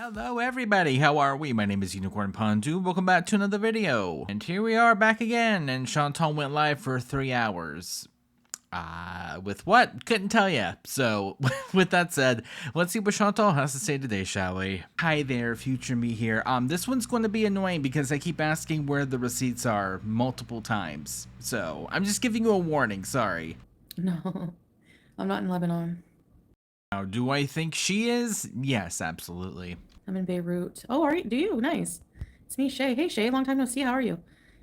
Hello everybody, how are we? My name is Unicorn Pondu, welcome back to another video. And here we are back again, and Chantal went live for 3 hours. With what? Couldn't tell ya. So, with that said, let's see what Chantal has to say today, shall we? Hi there, future me here. This one's going to be annoying because I keep asking where the receipts are multiple times. So, I'm just giving you a warning, sorry. No, I'm not in Lebanon. Now, do I think she is? Yes, absolutely. I'm in Beirut. Oh, are you? Do you? Nice. It's me, Shay. Hey, Shay. Long time no see. How are you?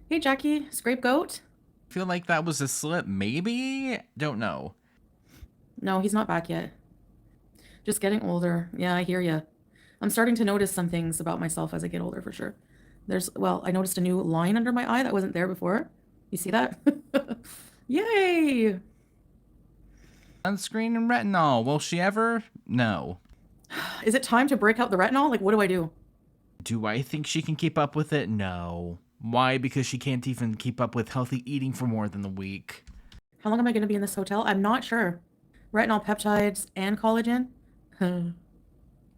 Hey, Jackie. Scapegoat. Feel like that was a slip, maybe? Don't know. No, he's not back yet. Just getting older. Yeah, I hear you. I'm starting to notice some things about myself as I get older, for sure. Well, I noticed a new line under my eye that wasn't there before. You see that? Yay! Sunscreen and retinol. Will she ever? No. Is it time to break out the retinol? Like, what do I do? Do I think she can keep up with it? No. Why? Because she can't even keep up with healthy eating for more than a week. How long am I going to be in this hotel? I'm not sure. Retinol, peptides, and collagen?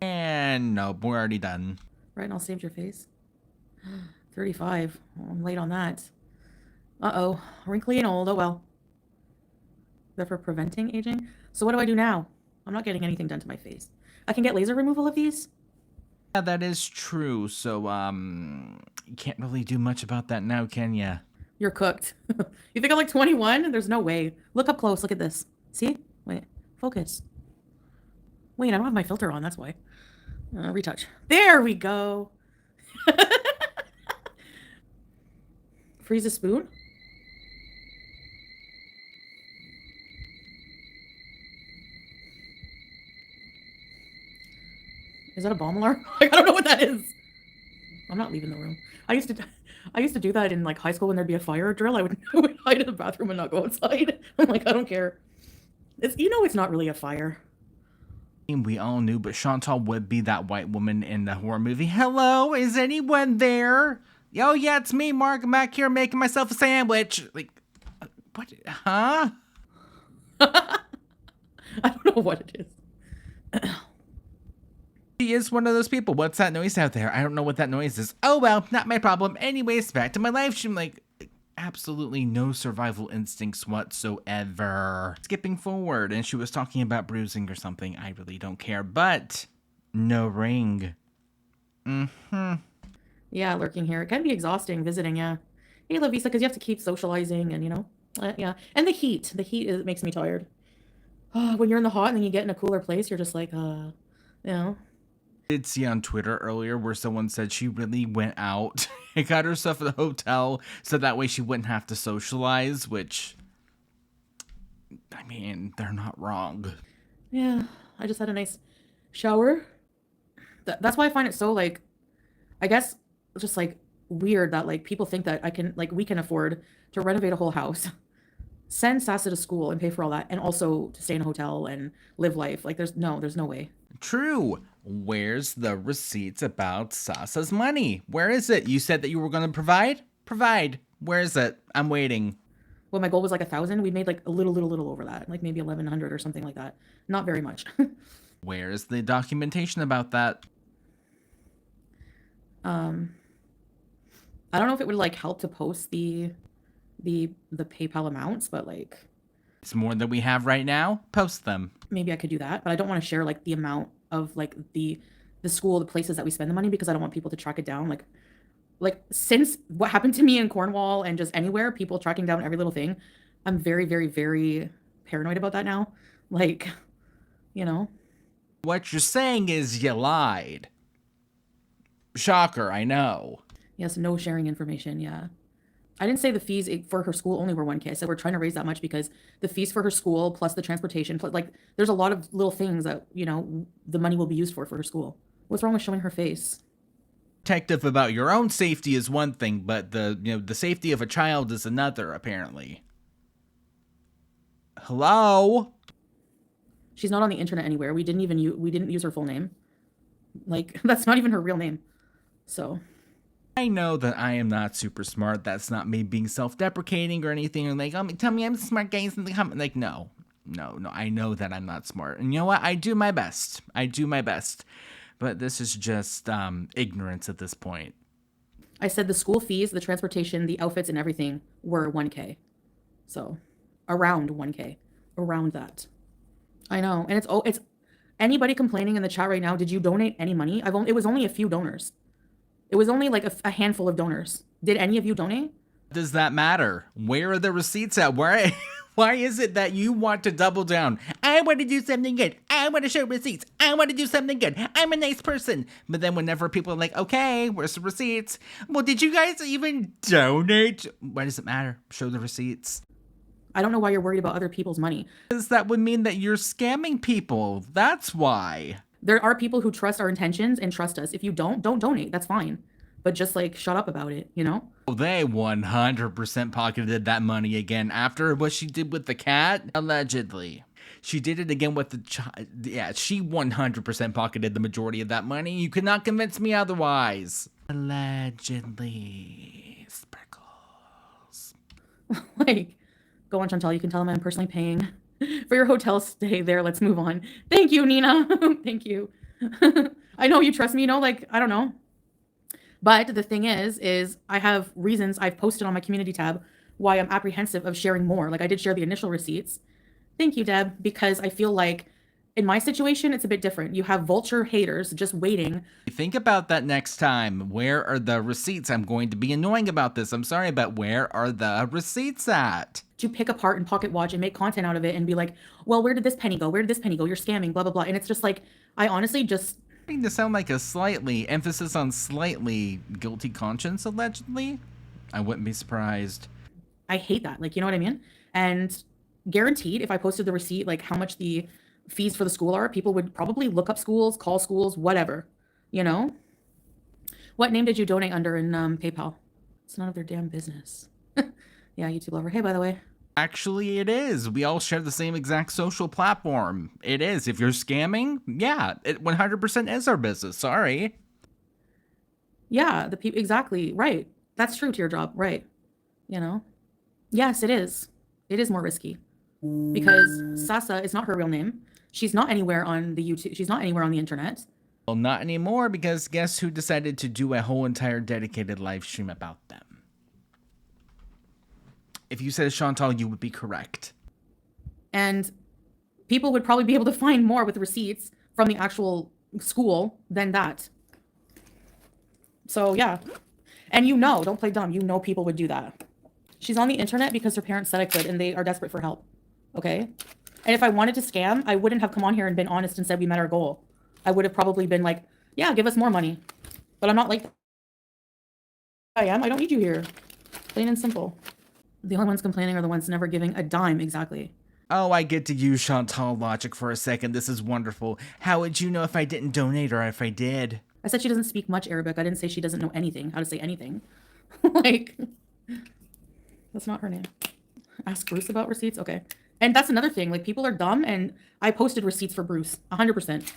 And nope, we're already done. Retinol saved your face? 35. Oh, I'm late on that. Uh-oh. Wrinkly and old. Oh, well. They're for preventing aging? So what do I do now? I'm not getting anything done to my face. I can get laser removal of these? Yeah, that is true. So, you can't really do much about that now, can ya? You're cooked. You think I'm like 21? There's no way. Look up close. Look at this. See? Wait. Focus. Wait, I don't have my filter on. That's why. Retouch. There we go. Freeze a spoon? Is that a bomb alarm? I don't know what that is. I'm not leaving the room. I used to do that in like high school when there'd be a fire drill. I would hide in the bathroom and not go outside. I'm like, I don't care. It's not really a fire. We all knew, but Chantal would be that white woman in the horror movie. Hello, is anyone there? Oh yeah, it's me, Mark. I'm back here making myself a sandwich. Like, what? Huh? I don't know what it is. She is one of those people. What's that noise out there? I don't know what that noise is. Oh well, not my problem. Anyways, back to my live stream. Like, absolutely no survival instincts whatsoever. Skipping forward, and she was talking about bruising or something. I really don't care, but no ring. Yeah, lurking here. It can be exhausting visiting, yeah. Hey, Lavisa, because you have to keep socializing and, yeah. And the heat. The heat makes me tired. When you're in the hot and then you get in a cooler place, you're just like, you know. I did see on Twitter earlier where someone said she really went out and got herself a hotel so that way she wouldn't have to socialize, which, I mean, they're not wrong. Yeah, I just had a nice shower. That's why I find it so, like, I guess, just, like, weird that, like, people think that we can afford to renovate a whole house, send Sasa to school and pay for all that, and also to stay in a hotel and live life. Like, there's no way. True. Where's the receipts about Sasa's money? Where is it? You said that you were going to provide? Provide. Where is it? I'm waiting. Well, my goal was like 1,000. We made like a little over that, like maybe 1,100 or something like that. Not very much. Where's the documentation about that? I don't know if it would like help to post the PayPal amounts, but like it's more than we have right now. Post them. Maybe I could do that, but I don't want to share like the amount of like the school, the places that we spend the money, because I don't want people to track it down. Like since what happened to me in Cornwall and just anywhere, people tracking down every little thing, I'm very, very, very paranoid about that now. Like, What you're saying is you lied. Shocker, I know. Yes, no sharing information, yeah. I didn't say the fees for her school only were 1K. I said we're trying to raise that much because the fees for her school plus the transportation, plus like there's a lot of little things that, the money will be used for her school. What's wrong with showing her face? Protective about your own safety is one thing, but the safety of a child is another, apparently. Hello? She's not on the internet anywhere. We didn't use her full name. Like, that's not even her real name. So I know that I am not super smart. That's not me being self-deprecating or anything. Or like, tell me I'm smart, guys. Like, no. I know that I'm not smart. And you know what? I do my best. But this is just ignorance at this point. I said the school fees, the transportation, the outfits, and everything were 1K. So around 1K, around that. I know, and it's anybody complaining in the chat right now. Did you donate any money? It was only a few donors. It was only like a handful of donors. Did any of you donate? Does that matter? Where are the receipts at? Why is it that you want to double down? I want to do something good. I want to show receipts. I want to do something good. I'm a nice person. But then whenever people are like, okay, where's the receipts? Well, did you guys even donate? Why does it matter? Show the receipts. I don't know why you're worried about other people's money. Because that would mean that you're scamming people. That's why. There are people who trust our intentions and trust us. If you don't donate. That's fine. But just like shut up about it, you know? They 100% pocketed that money again after what she did with the cat, allegedly. She did it again with the child. Yeah, she 100% pocketed the majority of that money. You could not convince me otherwise. Allegedly. Sprinkles. Like, go on, Chantal. You can tell them I'm personally paying for your hotel stay there. Let's move on. Thank you, Nina. Thank you. I know you trust me, you know, like, I don't know. But the thing is I have reasons I've posted on my community tab why I'm apprehensive of sharing more. Like I did share the initial receipts. Thank you, Deb, because I feel like in my situation, it's a bit different. You have vulture haters just waiting. Think about that next time. Where are the receipts? I'm going to be annoying about this. I'm sorry, but where are the receipts at? To pick apart and pocket watch and make content out of it and be like, well, where did this penny go? Where did this penny go? You're scamming, blah, blah, blah. And it's just like, I honestly just... To sound like a slightly, emphasis on slightly guilty conscience, allegedly. I wouldn't be surprised. I hate that. Like, you know what I mean? And guaranteed, if I posted the receipt, like how much the fees for the school are, people would probably look up schools, call schools, whatever, you know? What name did you donate under in PayPal? It's none of their damn business. Yeah, YouTube lover. Hey, by the way. Actually, it is. We all share the same exact social platform. It is. If you're scamming, yeah, it 100% is our business. Sorry. Yeah, the people, exactly. Right. That's true, Teardrop. Right. You know? Yes, it is. It is more risky because Sasa is not her real name. She's not anywhere on the YouTube. She's not anywhere on the internet. Well, not anymore because guess who decided to do a whole entire dedicated live stream about them? If you said Chantal, you would be correct. And people would probably be able to find more with receipts from the actual school than that. So, yeah. And you know, don't play dumb. You know people would do that. She's on the internet because her parents said I could, and they are desperate for help. Okay? And if I wanted to scam, I wouldn't have come on here and been honest and said we met our goal. I would have probably been like, yeah, give us more money. But I'm not like that. I am. I don't need you here. Plain and simple. The only ones complaining are the ones never giving a dime, exactly. Oh, I get to use Chantal logic for a second. This is wonderful. How would you know if I didn't donate or if I did? I said she doesn't speak much Arabic. I didn't say she doesn't know anything, how to say anything. Like, that's not her name. Ask Bruce about receipts? Okay. And that's another thing. Like, people are dumb, and I posted receipts for Bruce, 100%.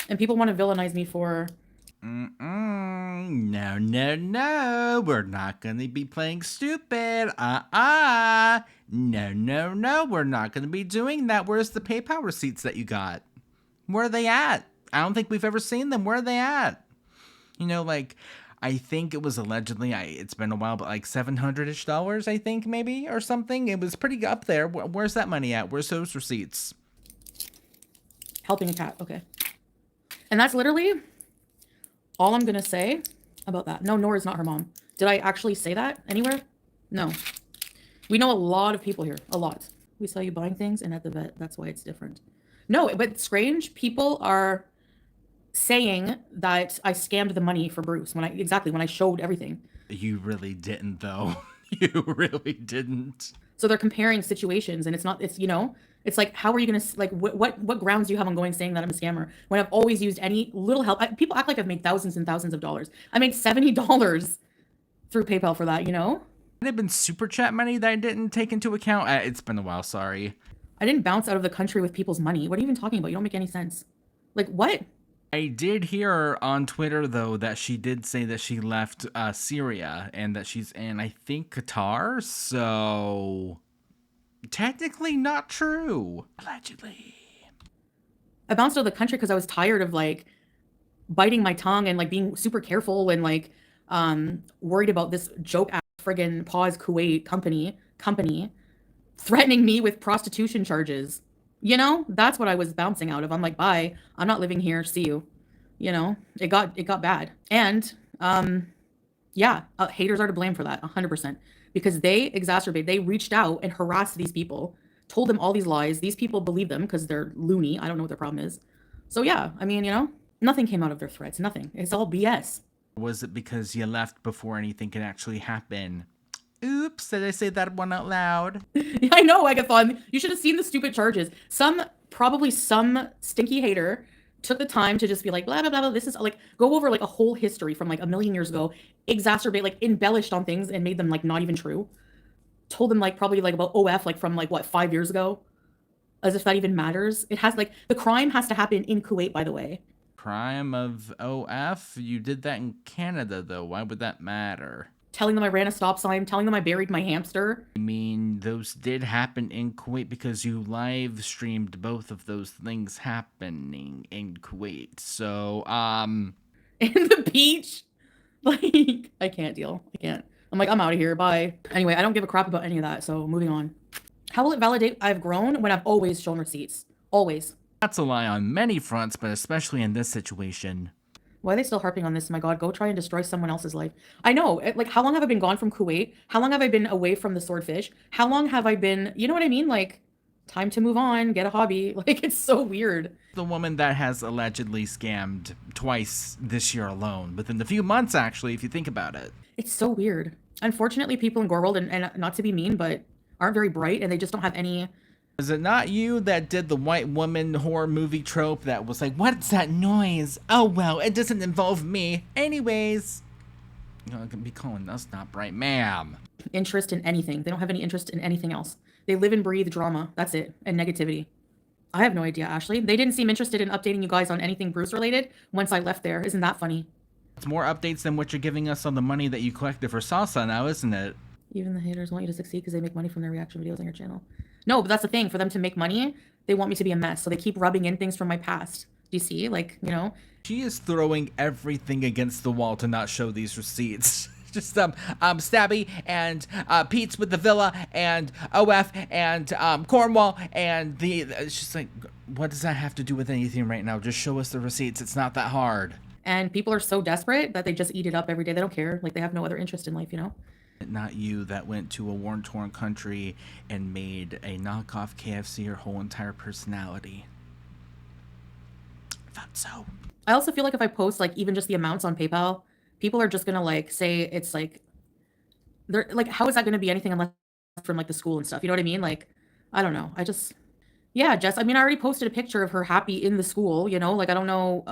And people want to villainize me for... No, we're not going to be playing stupid. No, we're not going to be doing that. Where's the PayPal receipts that you got? Where are they at? I don't think we've ever seen them. Where are they at? You know, like, I think it was allegedly, it's been a while, but like $700-ish, I think, maybe, or something. It was pretty up there. Where's that money at? Where's those receipts? Helping a cat. Okay. And that's literally... all I'm going to say about that. No, Nora's not her mom. Did I actually say that anywhere? No. We know a lot of people here. A lot. We saw you buying things and at the vet. That's why it's different. No, but it's strange. People are saying that I scammed the money for Bruce when I showed everything. You really didn't, though. You really didn't. So they're comparing situations, and it's, you know, it's like, how are you going to, like, what grounds do you have on going saying that I'm a scammer when I've always used any little help? People act like I've made thousands and thousands of dollars. I made $70 through PayPal for that, you know? It had been super chat money that I didn't take into account. It's been a while, sorry. I didn't bounce out of the country with people's money. What are you even talking about? You don't make any sense. Like, what? I did hear on Twitter, though, that she did say that she left Syria and that she's in, I think, Qatar. So, technically not true. Allegedly. I bounced out of the country because I was tired of, like, biting my tongue and like being super careful and like worried about this joke ass friggin' Pause Kuwait company threatening me with prostitution charges. You know, that's what I was bouncing out of. I'm like, bye. I'm not living here. See you. You know, it got bad. And yeah, haters are to blame for that 100% because they reached out and harassed these people, told them all these lies. These people believe them because they're loony. I don't know what their problem is. So yeah, I mean, you know, nothing came out of their threats. Nothing. It's all BS. Was it because you left before anything could actually happen? Oops, did I say that one out loud? Yeah, I know, Agathon. You should have seen the stupid charges. Probably some stinky hater took the time to just be like, blah, blah, blah, blah. This is like, go over like a whole history from like a million years ago, exacerbate, like embellished on things and made them like not even true. Told them like probably like about OF, like from like what, 5 years ago? As if that even matters. It has like, the crime has to happen in Kuwait, by the way. Crime of OF? You did that in Canada, though. Why would that matter? Telling them I ran a stop sign, telling them I buried my hamster. I mean, those did happen in Kuwait because you live streamed both of those things happening in Kuwait. So, In the beach. Like, I can't deal. I can't. I'm like, I'm out of here. Bye. Anyway, I don't give a crap about any of that. So moving on. How will it validate I've grown when I've always shown receipts? Always. that's a lie on many fronts, but especially in this situation. Why are they still harping on this? My God, go try and destroy someone else's life. I know. Like, how long have I been gone from Kuwait? How long have I been away from the swordfish? How long have I been, you know what I mean? Like, time to move on, get a hobby. Like, it's so weird. The woman that has allegedly scammed twice this year alone, within the few months, actually, if you think about it. It's so weird. Unfortunately, people in Gore World, and not to be mean, but aren't very bright and they just don't have any. Is it not you that did the white woman horror movie trope that was like, what's that noise? Oh, well, it doesn't involve me. Anyways. You know, I can be calling us not bright, ma'am. Interest in anything. They don't have any interest in anything else. They live and breathe drama. That's it. And negativity. I have no idea, Ashley. They didn't seem interested in updating you guys on anything Bruce related once I left there. Isn't that funny? It's more updates than what you're giving us on the money that you collected for Salsa now, isn't it? Even the haters want you to succeed because they make money from their reaction videos on your channel. No, but that's the thing. For them to make money, they want me to be a mess. So they keep rubbing in things from my past. Do you see? Like, you know? She is throwing everything against the wall to not show these receipts. Just Stabby and Pete's with the villa and OF and Cornwall and it's just like, what does that have to do with anything right now? Just show us the receipts. It's not that hard. And people are so desperate that they just eat it up every day. They don't care. Like, they have no other interest in life, you know? Not you that went to a war-torn country and made a knockoff KFC your whole entire personality. I thought so. I also feel like if I post like even just the amounts on PayPal, people are just gonna like say it's like they're like, how is that gonna be anything unless from like the school and stuff? You know what I mean? Like, I don't know. Yeah, Jess. I mean, I already posted a picture of her happy in the school. You know, like I don't know.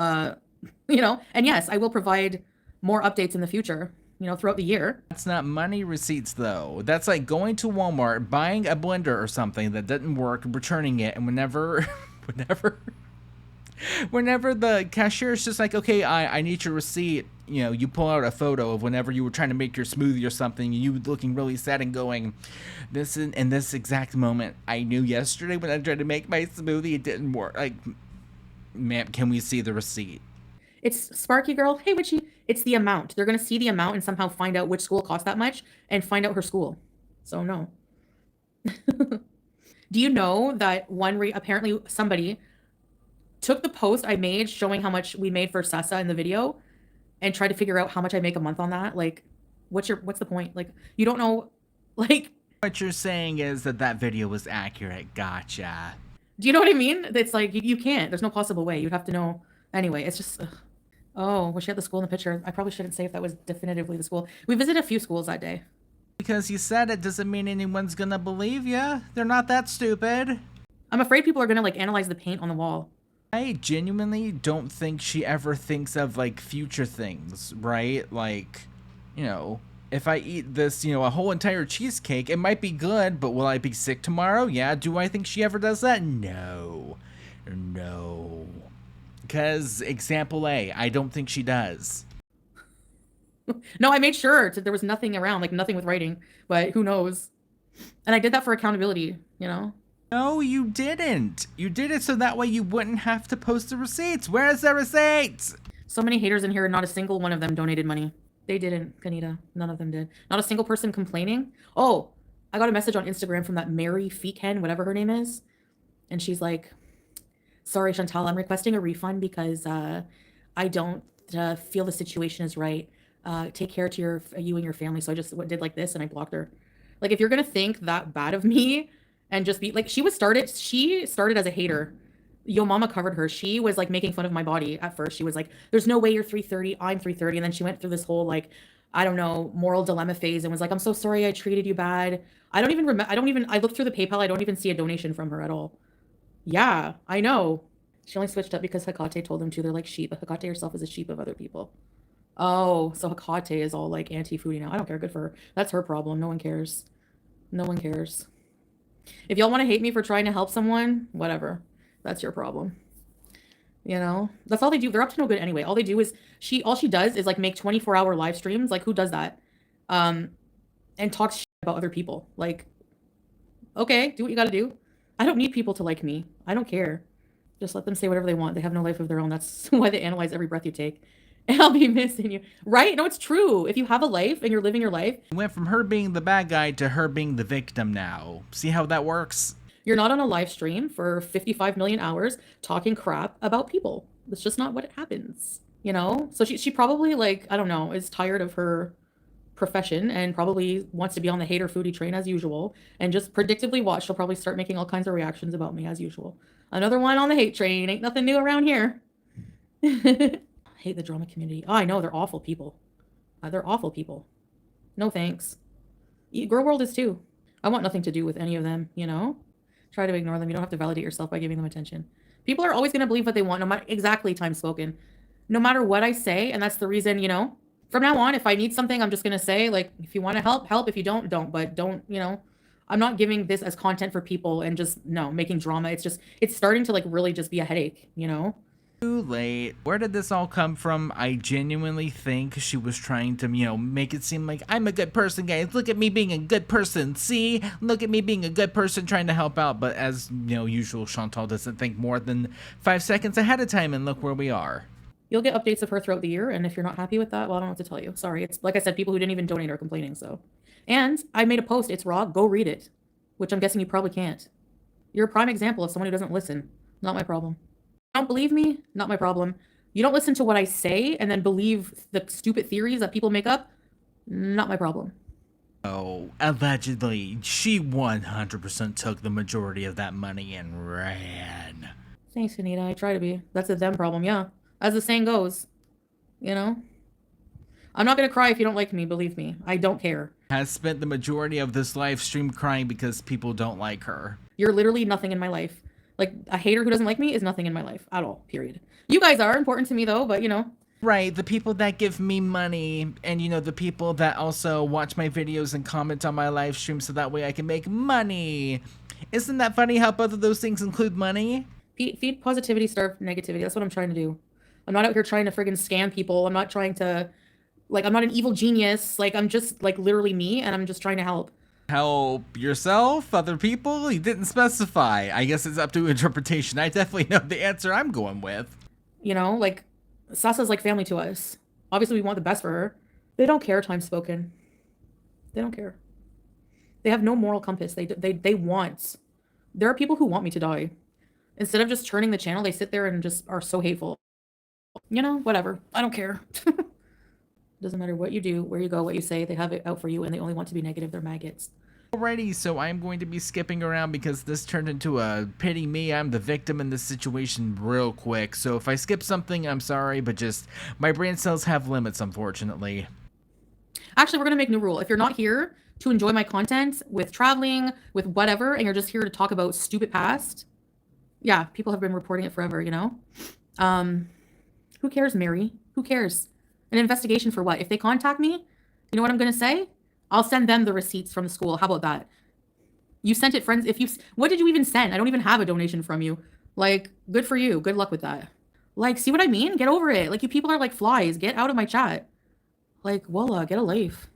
You know, and yes, I will provide more updates in the future. You know, throughout the year. That's not money receipts, though. That's like going to Walmart, buying a blender or something that didn't work, returning it, and whenever the cashier's just like, okay, I need your receipt, you know, you pull out a photo of whenever you were trying to make your smoothie or something, and you looking really sad and going, this is, in this exact moment, I knew yesterday when I tried to make my smoothie, it didn't work. Like, ma'am, can we see the receipt? It's Sparky Girl. Hey, Witchy. It's the amount. They're going to see the amount and somehow find out which school cost that much and find out her school. So, no. Do you know that apparently somebody took the post I made showing how much we made for Sessa in the video and tried to figure out how much I make a month on that? Like, what's the point? Like, you don't know, like... What you're saying is that video was accurate. Gotcha. Do you know what I mean? It's like, you can't. There's no possible way. You'd have to know. Anyway, it's just... Ugh. Oh, was she at the school in the picture? I probably shouldn't say if that was definitively the school. We visited a few schools that day. Because you said it doesn't mean anyone's gonna believe you. They're not that stupid. I'm afraid people are gonna like analyze the paint on the wall. I genuinely don't think she ever thinks of like future things, right? Like, you know, if I eat this, you know, a whole entire cheesecake, it might be good, but will I be sick tomorrow? Yeah. Do I think she ever does that? No. No. Because example A, I don't think she does. No, I made sure there was nothing around, like nothing with writing, but who knows? And I did that for accountability, you know? No, you didn't. You did it so that way you wouldn't have to post the receipts. Where's the receipts? So many haters in here, and not a single one of them donated money. They didn't, Kanita. None of them did. Not a single person complaining. Oh, I got a message on Instagram from that Mary Feekhen, whatever her name is. And she's like, sorry, Chantal, I'm requesting a refund because I don't feel the situation is right. Take care to you and your family. So I just did like this and I blocked her. Like, if you're going to think that bad of me and just be like, she started as a hater. Yo mama covered her. She was like making fun of my body at first. She was like, there's no way you're 330. I'm 330. And then she went through this whole, like, I don't know, moral dilemma phase and was like, I'm so sorry I treated you bad. I don't even remember. I looked through the PayPal. I don't even see a donation from her at all. Yeah, I know. She only switched up because Hecate told them to. They're like sheep. But Hecate herself is a sheep of other people. Oh, so Hecate is all like anti-foodie now. I don't care. Good for her. That's her problem. No one cares. No one cares. If y'all want to hate me for trying to help someone, whatever. That's your problem. You know? That's all they do. They're up to no good anyway. All they do is all she does is like make 24-hour live streams. Like, who does that? And talks shit about other people. Like, okay, do what you gotta do. I don't need people to like me. I don't care. Just let them say whatever they want. They have no life of their own. That's why they analyze every breath you take. And I'll be missing you. Right? No, it's true. If you have a life and you're living your life. It went from her being the bad guy to her being the victim now. See how that works? You're not on a live stream for 55 million hours talking crap about people. That's just not what happens. You know? So she probably, like, I don't know, is tired of her profession and probably wants to be on the hater foodie train as usual, and just predictably watch, she'll probably start making all kinds of reactions about me as usual. Another one on the hate train. Ain't nothing new around here. Hate the drama community. Oh, I know, they're awful people. They're awful people. No thanks. Girl world is too. I want nothing to do with any of them, you know? Try to ignore them. You don't have to validate yourself by giving them attention. People are always going to believe what they want, no matter exactly time spoken. No matter what I say, and that's the reason, you know, from now on, if I need something, I'm just going to say, like, if you want to help, help. If you don't, don't. But don't, you know, I'm not giving this as content for people and just, no, making drama. It's starting to, like, really just be a headache, you know? Too late. Where did this all come from? I genuinely think she was trying to, you know, make it seem like I'm a good person, guys. Look at me being a good person. See? Look at me being a good person trying to help out. But as, you know, usual, Chantal doesn't think more than 5 seconds ahead of time, and look where we are. You'll get updates of her throughout the year, and if you're not happy with that, well, I don't know what to tell you. Sorry. It's, like I said, people who didn't even donate are complaining, so. And I made a post. It's raw. Go read it, which I'm guessing you probably can't. You're a prime example of someone who doesn't listen. Not my problem. Don't believe me? Not my problem. You don't listen to what I say and then believe the stupid theories that people make up? Not my problem. Oh, allegedly, she 100% took the majority of that money and ran. Thanks, Anita. I try to be. That's a them problem, yeah. As the saying goes, you know? I'm not going to cry if you don't like me, believe me. I don't care. Has spent the majority of this live stream crying because people don't like her. You're literally nothing in my life. Like, a hater who doesn't like me is nothing in my life at all, period. You guys are important to me, though, but, you know. Right, the people that give me money, and, you know, the people that also watch my videos and comment on my live stream so that way I can make money. Isn't that funny how both of those things include money? Feed positivity, starve negativity. That's what I'm trying to do. I'm not out here trying to friggin' scam people. I'm not trying to, like, I'm not an evil genius. Like, I'm just, like, literally me, and I'm just trying to help. Help yourself? Other people? You didn't specify. I guess it's up to interpretation. I definitely know the answer I'm going with. You know, like, Sasa's like family to us. Obviously, we want the best for her. They don't care, time spoken. They don't care. They have no moral compass. They want. There are people who want me to die. Instead of just turning the channel, they sit there and just are so hateful. You know, whatever. I don't care. Doesn't matter what you do, where you go, what you say. They have it out for you, and they only want to be negative. They're maggots. Alrighty, so I'm going to be skipping around because this turned into a pity me, I'm the victim in this situation real quick. So if I skip something, I'm sorry, but just my brain cells have limits, unfortunately. Actually, we're going to make a new rule. If you're not here to enjoy my content with traveling, with whatever, and you're just here to talk about stupid past, yeah, people have been reporting it forever, you know? Who cares, Mary? Who cares? An investigation for what? If they contact me, you know what I'm going to say? I'll send them the receipts from the school. How about that? You sent it, friends. What did you even send? I don't even have a donation from you. Like, good for you. Good luck with that. Like, see what I mean? Get over it. Like, you people are like flies. Get out of my chat. Like, voila, get a life.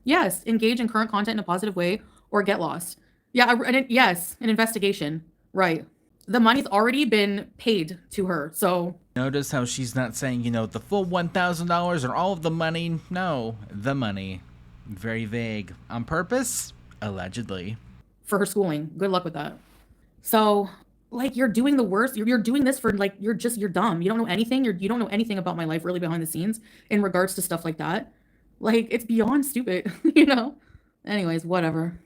Yes, engage in current content in a positive way or get lost. Yeah, yes, an investigation. Right. The money's already been paid to her, so... Notice how she's not saying, you know, the full $1,000 or all of the money. No, the money. Very vague. On purpose? Allegedly. For her schooling. Good luck with that. So, like, you're doing the worst. You're doing this for, like, you're dumb. You don't know anything. You don't know anything about my life really behind the scenes in regards to stuff like that. Like, it's beyond stupid, you know? Anyways, whatever.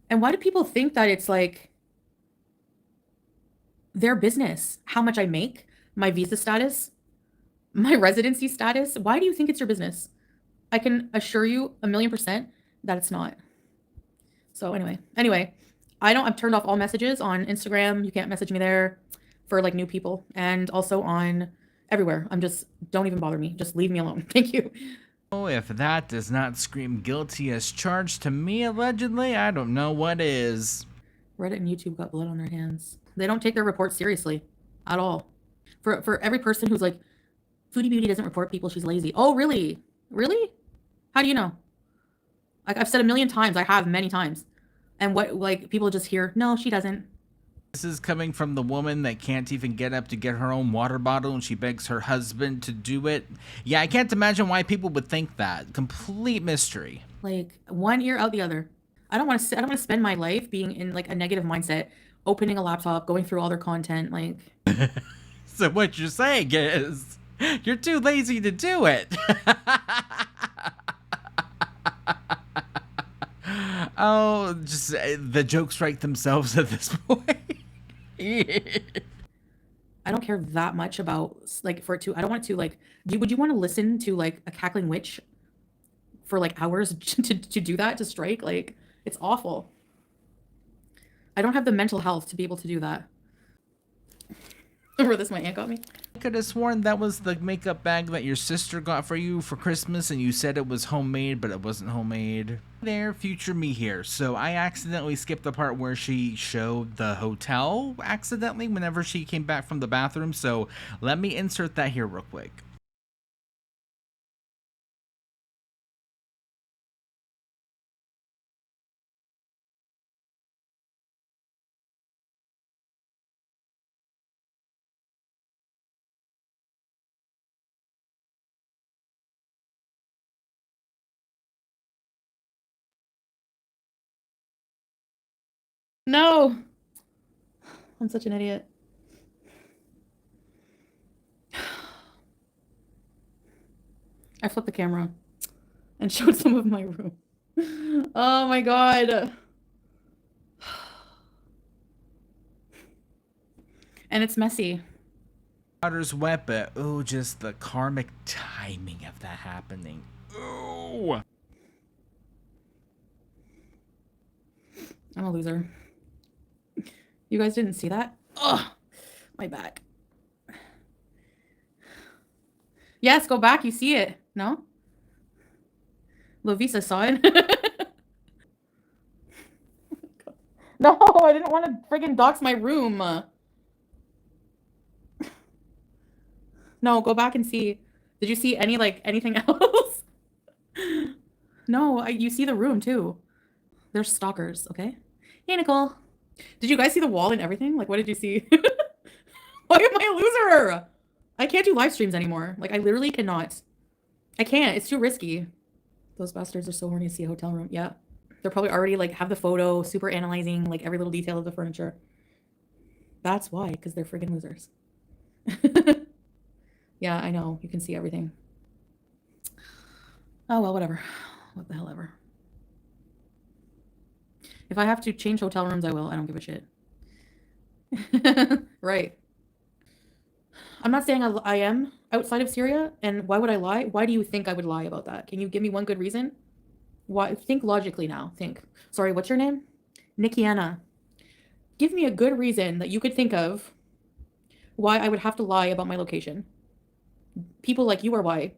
And why do people think that it's, like, their business? How much I make, my visa status, my residency status. Why do you think it's your business? I can assure you 1,000,000% that it's not. So anyway, I've turned off all messages on Instagram. You can't message me there for like new people, and also on everywhere. Don't even bother me. Just leave me alone. Thank you. Oh, if that does not scream guilty as charged to me allegedly, I don't know what is. Reddit and YouTube got blood on their hands. They don't take their reports seriously at all. For every person who's like, Foodie Beauty doesn't report people, she's lazy. Oh, really? Really? How do you know? Like, I've said 1,000,000 times. I have many times. And what, like, people just hear, no, she doesn't. This is coming from the woman that can't even get up to get her own water bottle and she begs her husband to do it. Yeah, I can't imagine why people would think that. Complete mystery. Like, one ear out the other. I don't want to spend my life being in like a negative mindset, opening a laptop, going through all their content, like. So what you're saying is you're too lazy to do it. Oh, just the jokes write themselves at this point. I don't care that much about like for it to. I don't want it to like. Would you want to listen to like a cackling witch for like hours to do that, to strike? Like, it's awful. I don't have the mental health to be able to do that. Remember this, my aunt got me. I could have sworn that was the makeup bag that your sister got for you for Christmas and you said it was homemade, but it wasn't homemade. There, future me here. So I accidentally skipped the part where she showed the hotel accidentally whenever she came back from the bathroom. So let me insert that here real quick. No, I'm such an idiot. I flipped the camera and showed some of my room. Oh my god. And it's messy. Water's wet, but ooh, just the karmic timing of that happening. Ooh. I'm a loser. You guys didn't see that? Ugh, my back. Yes, go back. You see it. No? Lovisa saw it. No, I didn't want to friggin' dox my room. No, go back and see. Did you see anything else? No, you see the room too. They're stalkers, okay? Hey, Nicole. Did you guys see the wall and everything? Like, what did you see? Why am I a loser? I can't do live streams anymore. Like, I literally cannot. I can't. It's too risky. Those bastards are so horny to see a hotel room. Yeah. They're probably already, like, have the photo, super analyzing, like, every little detail of the furniture. That's why, because they're friggin' losers. Yeah, I know. You can see everything. Oh, well, whatever. What the hell ever. If I have to change hotel rooms, I will. I don't give a shit. Right. I'm not saying I am outside of Syria, and why would I lie? Why do you think I would lie about that? Can you give me one good reason? Why? Think logically now. Think. Sorry, what's your name? Nikiana. Give me a good reason that you could think of why I would have to lie about my location. People like you are why.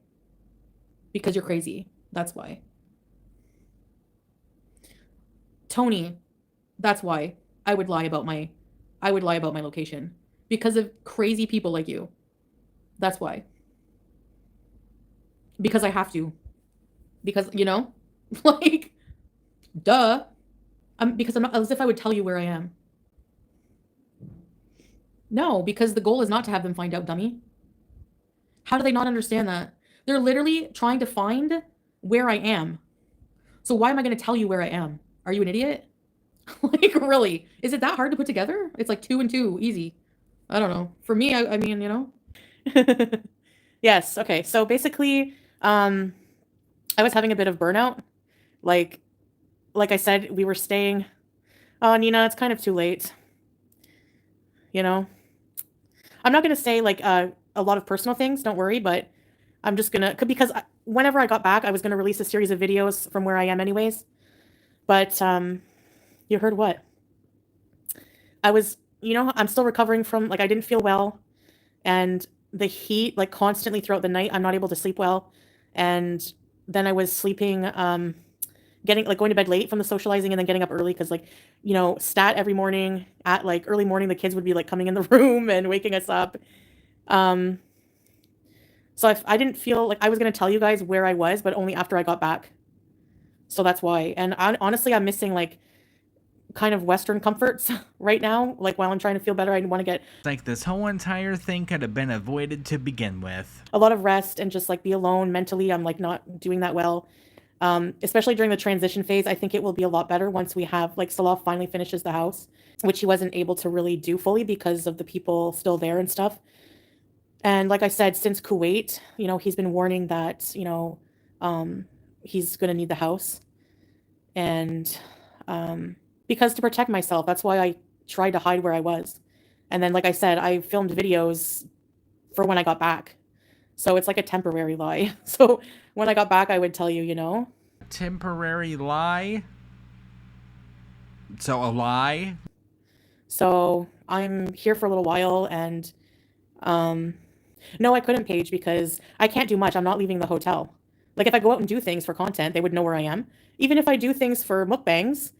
Because you're crazy. That's why. Tony, that's why I would lie about my location. Because of crazy people like you. That's why. Because I have to. Because, you know, like, duh. Because I'm not, as if I would tell you where I am. No, because the goal is not to have them find out, dummy. How do they not understand that? They're literally trying to find where I am. So why am I going to tell you where I am? Are you an idiot? Like, really? Is it that hard to put together? It's like 2 and 2, easy. I don't know. For me, I mean, you know. Yes. Okay. So basically, I was having a bit of burnout. Like, like I said, we were staying. Oh, Nina, it's kind of too late. You know, I'm not gonna say like a lot of personal things. Don't worry, but I'm just gonna because whenever I got back, I was gonna release a series of videos from where I am, anyways. But you heard what? I was, you know, I'm still recovering from like I didn't feel well, and the heat like constantly throughout the night. I'm not able to sleep well, and then I was sleeping getting like going to bed late from the socializing and then getting up early because like you know stat every morning at like early morning the kids would be like coming in the room and waking us up. um so I didn't feel like I was going to tell you guys where I was, but only after I got back. So that's why. And honestly, I'm missing like kind of Western comforts right now. Like while I'm trying to feel better, I want to get Like this whole entire thing could have been avoided to begin with. a lot of rest and just like be alone mentally. I'm like not doing that well. Especially during the transition phase. I think it will be a lot better once we have like Salah finally finishes the house, which he wasn't able to really do fully because of the people still there and stuff. And like I said, since Kuwait, you know, he's been warning that, you know, he's going to need the house. And because to protect myself, that's why I tried to hide where I was. And then, like I said, I filmed videos for when I got back. So it's like a temporary lie. So when I got back, I would tell you, you know. Temporary lie? So a lie? So I'm here for a little while and no, I couldn't, Paige, because I can't do much. I'm not leaving the hotel. Like if I go out and do things for content, they would know where I am. Even if I do things for mukbangs,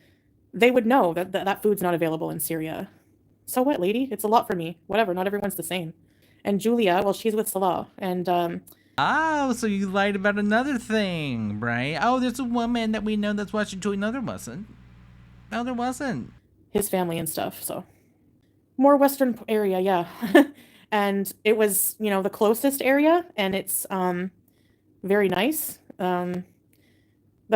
they would know that that food's not available in Syria. So what, lady? It's a lot for me. Whatever, not everyone's the same. And Julia, well, she's with Salah. And Oh, so you lied about another thing, right? Oh, there's a woman that we know that's watching too. No, there wasn't. No, there wasn't. his family and stuff. So more Western area, yeah. And it was, you know, the closest area, and it's very nice. The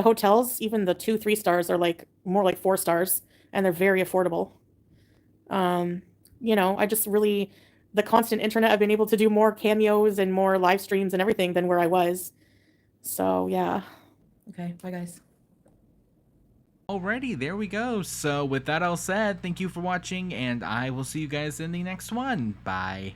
hotels, even the 2, 3 stars, are like more like 4 stars, and they're very affordable. You know, I just really the constant internet. I've been able to do more cameos and more live streams and everything than where I was. So yeah. Okay, bye guys. Alrighty, there we go. So with that all said, thank you for watching, and I will see you guys in the next one. Bye.